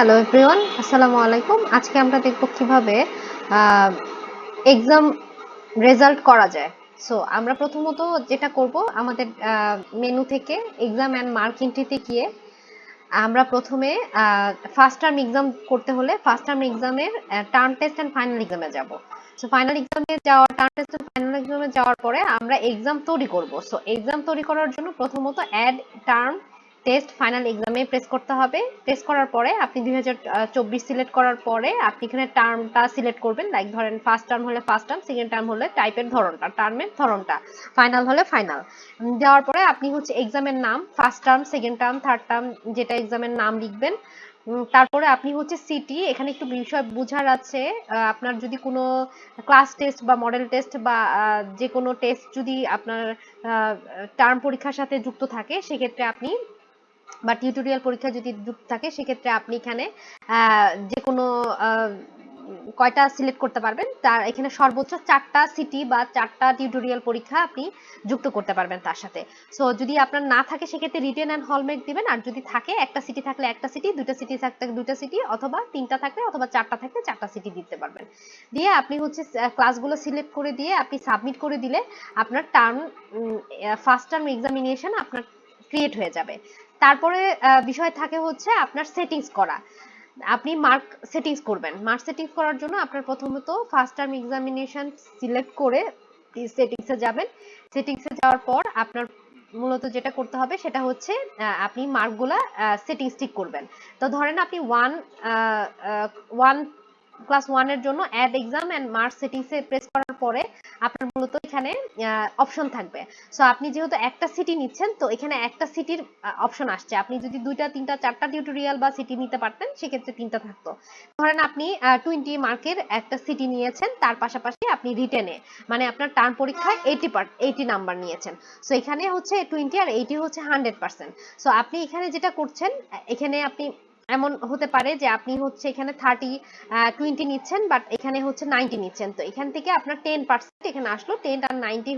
Hello everyone, আসসালামু আলাইকুম। আজকে আমরা দেখব কিভাবে এক্সাম রেজাল্ট করা যায়। সো আমরা প্রথমত যেটা করব, আমাদের মেনু থেকে এক্সাম অ্যান্ড মার্ক এন্ট্রিতে গিয়ে আমরা প্রথমে ফার্স্ট টার্ম এক্সাম করতে হলে ফার্স্ট টার্ম এক্সামের টার্ম টেস্ট অ্যান্ড ফাইনাল এক্সামে যাব। সো ফাইনাল এক্সামে যাওয়ার টার্ম টেস্ট অ্যান্ড ফাইনাল এক্সামে যাওয়ার পরে আমরা এক্সাম তৈরি করব। সো এক্সাম তৈরি করার জন্য প্রথমত অ্যাড টার্ম টেস্ট ফাইনাল এক্সামে প্রেস করতে হবে। প্রেস করার পরে আপনি 2024 সিলেক্ট করার পরে আপনি এখানে টার্মটা সিলেক্ট করবেন। লাইক ধরেন ফার্স্ট টার্ম হলে ফার্স্ট টার্ম, সেকেন্ড টার্ম হলে টাইপের ধরনটা, টার্মের ধরনটা, ফাইনাল হলে ফাইনাল দেওয়ার পরে আপনি হচ্ছে এক্সামের নাম, first term, second term, third term যেটা এক্সামের নাম লিখবেন। তারপরে আপনি হচ্ছে সিটি, এখানে একটু বিষয় বোঝার আছে। আপনার যদি কোনো ক্লাস টেস্ট বা মডেল টেস্ট বা যে কোনো টেস্ট যদি আপনার টার্ম পরীক্ষার সাথে যুক্ত থাকে, সেক্ষেত্রে আপনি বা টিউটোরিয়াল পরীক্ষা যদি যুক্ত থাকে, সেক্ষেত্রে আপনি এখানে যে কোনো কয়টা সিলেক্ট করতে পারবেন। তার এখানে সর্বোচ্চ 4টা সিটি বা 4টা টিউটোরিয়াল পরীক্ষা আপনি যুক্ত করতে পারবেন তার সাথে। সো যদি আপনার না থাকে সেক্ষেত্রে রিটেন অ্যান্ড হলমার্ক দিবেন, আর যদি থাকে একটা সিটি থাকলে একটা সিটি, দুইটা সিটি থাকলে দুইটা সিটি, অথবা 3টা থাকলে অথবা 4টা থাকলে 4টা সিটি দিতে পারবেন। দিয়ে আপনি হচ্ছে ক্লাসগুলো সিলেক্ট করে দিয়ে আপনি সাবমিট করে দিলে আপনার টার্ম ফার্স্ট টার্ম এক্সামিনেশন আপনার ক্রিয়েট হয়ে যাবে। তারপরে বিষয় থাকে হচ্ছে আপনার সেটিংস করা। আপনি মার্ক সেটিংস করবেন। মার্ক সেটিংস করার জন্য আপনার প্রথমত ফার্স্ট টার্ম এক্সামিনেশন সিলেক্ট করে সেটিংসে যাবেন। সেটিংসে যাওয়ার পর আপনার মূলত যেটা করতে হবে সেটা হচ্ছে আপনি মার্কগুলা সেটিংস ঠিক করবেন। তো ধরেন আপনি ওয়ান ক্লাস 1 এর জন্য অ্যাড এক্সাম এন্ড মার্ক সেটিংসে প্রেস করার পরে আপনার মূলত এখানে অপশন থাকবে। সো আপনি যেহেতু একটা সিটি নিচ্ছেন, তো এখানে একটা সিটির অপশন আসছে। আপনি যদি 2টা 3টা 4টা টিউটোরিয়াল বা সিটি নিতে পারতেন, সেক্ষেত্রে 3টা থাকতো। ধরেন আপনি 20 মার্কের একটা সিটি নিয়েছেন, তার পাশাপাশি আপনি রিটেনে মানে আপনার টার্ম পরীক্ষায় 80 নাম্বার নিয়েছেন। সো এখানে হচ্ছে 20 আর 80 হচ্ছে 100%। সো আপনি এখানে যেটা করছেন, এখানে আপনি এমন হতে পারে যে আপনি হচ্ছে এখানে 20 নিচ্ছেন, বাট এখানে হচ্ছে 90 নিচ্ছেন। তো এখান থেকে আপনার 10% এখানে আসলো, 10 আর 90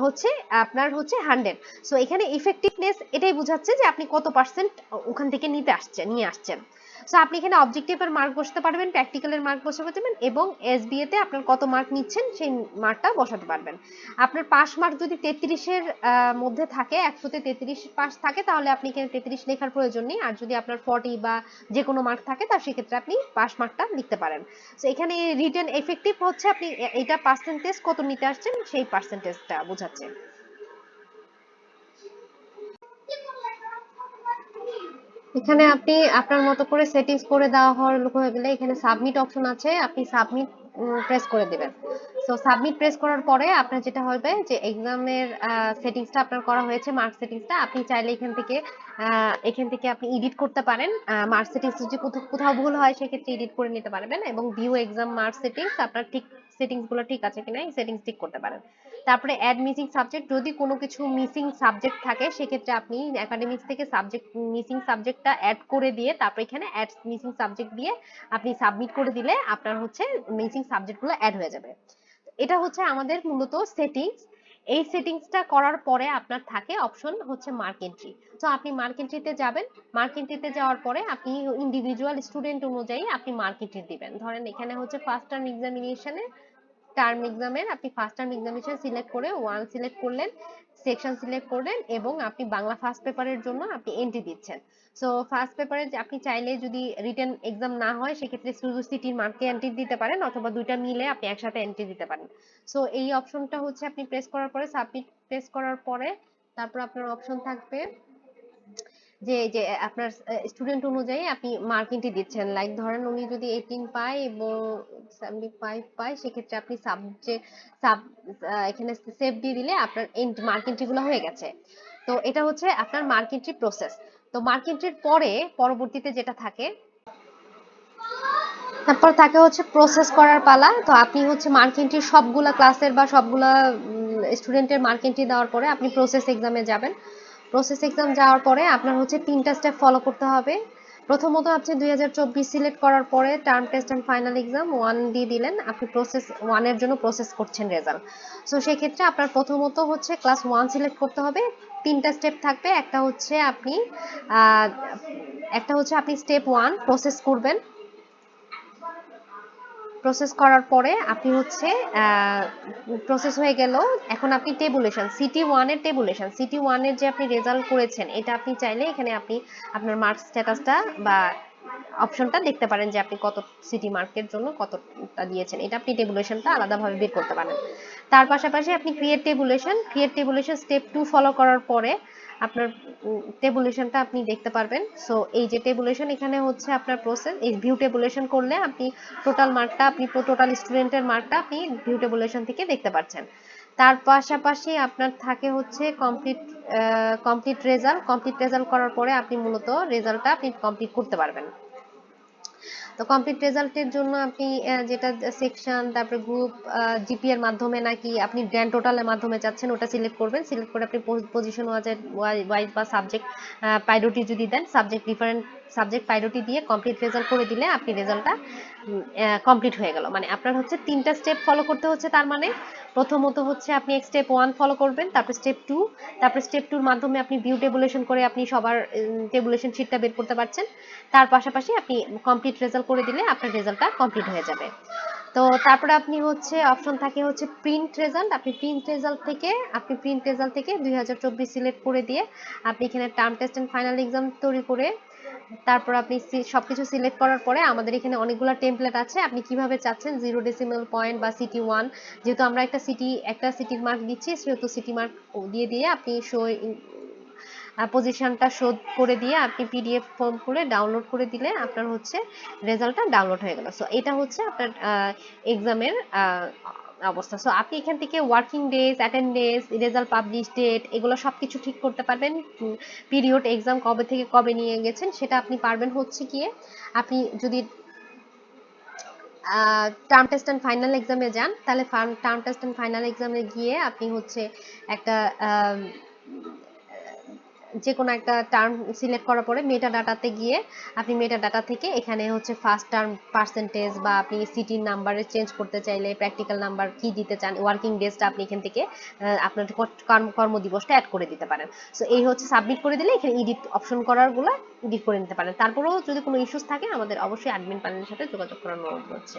হচ্ছে আপনার হচ্ছে 100। সো এখানে ইফেক্টিভনেস এটাই বোঝাচ্ছে যে আপনি কত পার্সেন্ট ওখান থেকে নিয়ে আসছেন। সো আপনি এখানে অবজেক্টিভের মার্ক বসাতে পারবেন, প্র্যাকটিক্যালের মার্ক বসাতে পারবেন, এবং এসবিএ তে আপনার কত মার্ক নিচ্ছেন সেই মার্কটা বসাতে পারবেন। আপনার পাস মার্ক যদি 33-এর মধ্যে থাকে, 100-তে 33 পাস থাকে, তাহলে আপনি এখানে 33 লেখার প্রয়োজন নেই। আর যদি আপনার 40 বা যে কোনো মার্ক থাকে, তার সেক্ষেত্রে আপনি পাস মার্কটা লিখতে পারেন। সো এখানে রিটেন এফেক্টিভ হচ্ছে আপনি এটা পার্সেন্টেজ কত নিতে আসছেন সেই পার্সেন্টেজটা বোঝাচ্ছে। এখানে আপনি আপনার মতো করে সেটিংস করে দেওয়া হয়ে গেলে এখানে সাবমিট অপশন আছে, আপনি সাবমিট প্রেস করে দিবেন। সো সাবমিট প্রেস করার পরে আপনার যেটা হবে যে এক্সামের সেটিংসটা আপনার করা হয়েছে, মার্ক সেটিংসটা আপনি চাইলে এখান থেকে আপনি এডিট করতে পারেন। মার্ক সেটিংস যদি কোথাও ভুল হয় সেক্ষেত্রে এডিট করে নিতে পারবেন, এবং ভিউ এক্সাম মার্ক সেটিংস আপনার সেটিংস গুলো ঠিক আছে কিনা এই সেটিংস ঠিক করতে পারেন। তারপরে অ্যাড মিসিং সাবজেক্ট, যদি কোনো কিছু মিসিং সাবজেক্ট থাকে সেক্ষেত্রে আপনি একাডেমিক্স থেকে মিসিং সাবজেক্টটা অ্যাড করে দিয়ে তারপর এখানে অ্যাড মিসিং সাবজেক্ট দিয়ে আপনি সাবমিট করে দিলে আপনার হচ্ছে মিসিং সাবজেক্টগুলো অ্যাড হয়ে যাবে। এটা হচ্ছে আমাদের মূলত সেটিংস। এই সেটিংসটা করার পরে আপনার থাকে অপশন হচ্ছে মার্ক এন্ট্রি। তো আপনি মার্ক এন্ট্রিতে যাবেন। মার্ক এন্ট্রিতে যাওয়ার পরে আপনি ইন্ডিভিজুয়াল স্টুডেন্ট অনুযায়ী আপনি মার্ক এন্ট্রি দিবেন। ধরেন এখানে হচ্ছে ফার্স্ট টার্ম এক্সামিনেশনে টার্ম এক্সামের আপনি ফার্স্ট টার্ম এক্সামিনেশন সিলেক্ট করে 1 সিলেক্ট করলেন, সেকশন সিলেক্ট করলেন, এবং আপনি বাংলা ফার্স্ট পেপারের জন্য আপনি এন্ট্রি দিচ্ছেন। সো ফার্স্ট পেপারে আপনি চাইলে যদি রিটেন এক্সাম না হয় সেক্ষেত্রে শুধু সিটির মার্কে এন্ট্রি দিতে পারেন, অথবা দুইটা মিলে আপনি একসাথে এন্ট্রি দিতে পারেন। সো এই অপশনটা হচ্ছে আপনি প্রেস করার পরে সাবমিট প্রেস করার পরে তারপর আপনার অপশন থাকবে যে আপনার স্টুডেন্ট অনুযায়ী আপনি মার্ক এন্ট্রি দিচ্ছেন। লাইক ধরেন উনি যদি 18 পায় এবং 75 পায়, সেক্ষেত্রে আপনি এখানে সেভ দিয়ে দিলে আপনার মার্ক এন্ট্রি গুলো হয়ে গেছে। তো এটা হচ্ছে আপনার মার্ক এন্ট্রি প্রসেস। তো মার্ক এন্ট্রির পরে পরবর্তীতে যেটা থাকে, তারপর থাকে হচ্ছে প্রসেস করার পালা। তো আপনি হচ্ছে মার্ক এন্ট্রি সবগুলা ক্লাসের বা সবগুলা স্টুডেন্টের মার্ক এন্ট্রি দেওয়ার পরে আপনি প্রসেস এক্সামে যাবেন। প্রসেস এক্সাম যাওয়ার পরে আপনার হচ্ছে 3টা স্টেপ ফলো করতে হবে। প্রথমত আপনি 2024 সিলেক্ট করার পরে term test and final exam 1 দিয়ে দিলেন, আপনি প্রসেস 1 এর জন্য প্রসেস করছেন রেজাল্ট। সো সেই ক্ষেত্রে আপনার প্রথমত হচ্ছে ক্লাস 1 সিলেক্ট করতে হবে। 3টা স্টেপ থাকবে। একটা হচ্ছে আপনি একটা হচ্ছে আপনি স্টেপ 1 প্রসেস করবেন, প্রসেস করার পরে আপনি হচ্ছে প্রসেস হয়ে গেল, এখন আপনি টেবুলেশন সিটি 1 এর টেবুলেশন, সিটি 1 এর যে আপনি রেজাল্ট করেছেন এটা আপনি চাইলে এখানে আপনি আপনার মার্ক স্ট্যাটাসটা বা অপশনটা দেখতে পারেন যে আপনি কত সিটি মার্কের জন্য কতটা দিয়েছেন, এটা আপনি টেবুলেশনটা আলাদাভাবে বের করতে পারেন। তার পাশাপাশি আপনি ক্রিয়েট টেবুলেশন স্টেপ 2 ফলো করার পরে আপনার টেবুলেশনটা আপনি দেখতে পারবেন। সো এই যে টেবুলেশন এখানে হচ্ছে আপনার প্রসেস, এই ভিউ টেবুলেশন করলে আপনি টোটাল মার্কটা, আপনি টোটাল স্টুডেন্টের মার্কটা আপনি ভিউ টেবুলেশন থেকে দেখতে পাচ্ছেন। তার পাশাপাশি আপনার থাকে হচ্ছে কমপ্লিট রেজাল্ট করার পরে আপনি মূলত রেজাল্টটা আপনি কমপ্লিট করতে পারবেন। তো কমপ্লিট রেজাল্টের জন্য আপনি যেটা সেকশন, তারপরে গ্রুপ, জিপি এর মাধ্যমে নাকি আপনি গ্র্যান্ড টোটালের মাধ্যমে চাচ্ছেন ওটা সিলেক্ট করবেন। সিলেক্ট করে আপনি পজিশন ওয়াইজ বা সাবজেক্ট প্রায়োরিটি যদি দেন, সাবজেক্ট প্রায়োরিটি দিয়ে কমপ্লিট রেজাল্ট করে দিলে আপনি রেজাল্টটা কমপ্লিট হয়ে গেল। মানে আপনার হচ্ছে 3টা স্টেপ ফলো করতে হচ্ছে। তার মানে প্রথমত হচ্ছে আপনি স্টেপ 1 ফলো করবেন, তারপর স্টেপ 2, তারপর স্টেপ 2 এর মাধ্যমে আপনি ভিউ টেবুলেশন করে আপনি সবার টেবুলেশন শিটটা বের করতে পারছেন। তার পাশাপাশি আপনি কমপ্লিট রেজাল্ট করে দিলে আপনার রেজাল্টটা কমপ্লিট হয়ে যাবে। তো তারপরে আপনি হচ্ছে অপশন থাকে হচ্ছে প্রিন্ট রেজাল্ট, আপনি প্রিন্ট রেজাল্ট থেকে 2024 সিলেক্ট করে দিয়ে আপনি এখানে term test and final exam তৈরি করে তারপর আপনি সবকিছু সিলেক্ট করার পরে আমাদের এখানে অনেকগুলো টেমপ্লেট আছে, আপনি কিভাবে চাচ্ছেন 0 ডেসিমাল পয়েন্ট বা সিটি 1, যেহেতু আমরা একটা সিটির মার্ক দিচ্ছি সেহেতু সিটি মার্ক দিয়ে দিয়ে আপনি পজিশনটা শো করে দিয়ে আপনি পিডিএফ ফর্ম করে ডাউনলোড করে দিলে আপনার হচ্ছে রেজাল্টটা ডাউনলোড হয়ে গেল। সো এটা হচ্ছে আপনার এক্সামের অবস্থা। সো আপনি এখান থেকে working days, attendance, result publish date এগুলো সবকিছু ঠিক করতে পারবেন। পিরিয়ড, এক্সাম কবে থেকে কবে নিয়ে গেছেন সেটা আপনি পারবেন হচ্ছে গিয়ে আপনি যদি টার্ম টেস্ট অ্যান্ড ফাইনাল এক্সামে যান তাহলে টার্ম টেস্ট অ্যান্ড ফাইনাল এক্সামে গিয়ে আপনি হচ্ছে একটা যে কোনো একটা টার্ম সিলেক্ট করার পরে মেটা ডাটাতে গিয়ে আপনি মেটা ডাটা থেকে এখানে হচ্ছে ফার্স্ট টার্ম পার্সেন্টেজ বা আপনি সিটির নাম্বারে চেঞ্জ করতে চাইলে প্র্যাকটিক্যাল নাম্বার কি দিতে চান, ওয়ার্কিং ডেজটা আপনি এখান থেকে আপনার কর্মদিবসটা অ্যাড করে দিতে পারেন। সো এই হচ্ছে সাবমিট করে দিলে এখানে এডিট অপশন করারগুলো এডিট করে নিতে পারেন। তারপরেও যদি কোনো ইস্যুস থাকে আমাদের অবশ্যই অ্যাডমিন প্যানেলের সাথে যোগাযোগ করার অনুরোধ হচ্ছে।